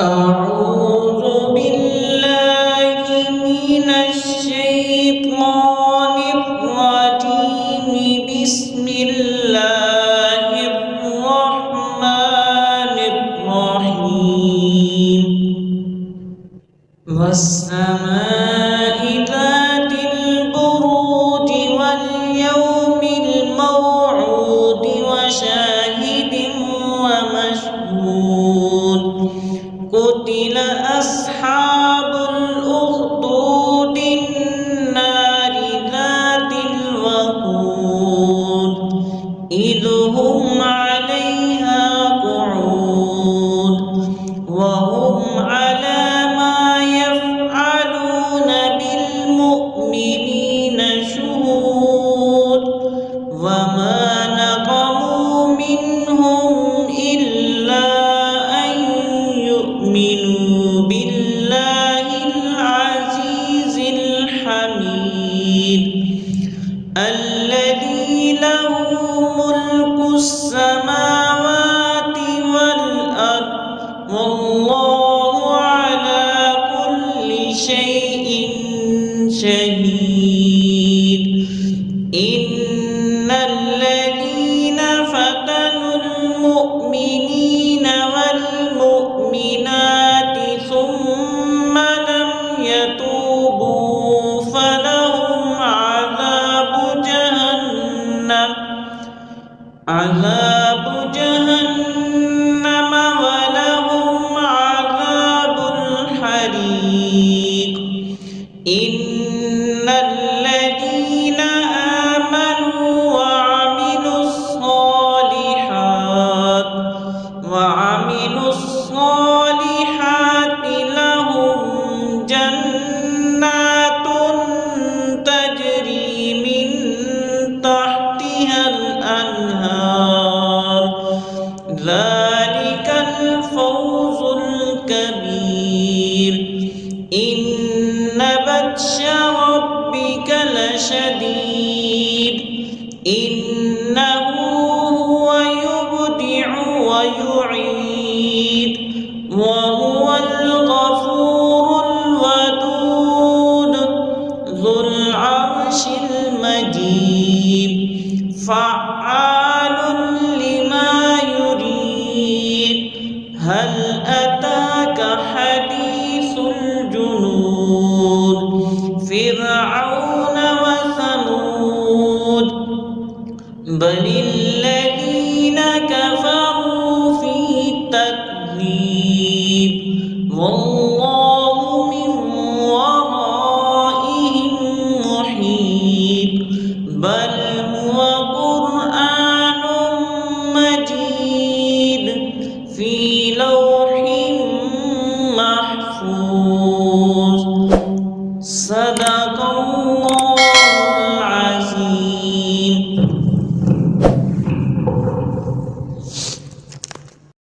أعوذ بالله من الشيطان الرجيم. بسم الله الرحمن الرحيم. والسماء ذات البروج واليوم الموعود وشاهد ومشهود. قتل أصحاب الأخدود النار ذات الوقود إذ هم عليها قعود وهم على ما يفعلون بالمؤمنين شهود. وما نقموا منهم إلا أن يؤمنوا بالله العزيز الحميد الذي له ملك السماوات والأرض والله على كل شيء شهيد. إن الذين فتنوا المؤمنين والمؤمنات ثم لم يتوبوا فلهم عذاب جهنم ولهم عذاب الحريق. إن الذين آمنوا وعملوا الصالحات لهم جنات تجري من تحتها الأنهار. ذلك الفوز الكبير. إن بطش ربك لشديد. إنه هو يبدع ويعيد وهو الغفور الودود ذو العرش المجيد فعال لما يريد. هل أتاك حديث الجنود فرعون وثمود بل الذين كفروا في تكذيب والله من ورائهم محيط. بل هو قرآن مجيد في لوح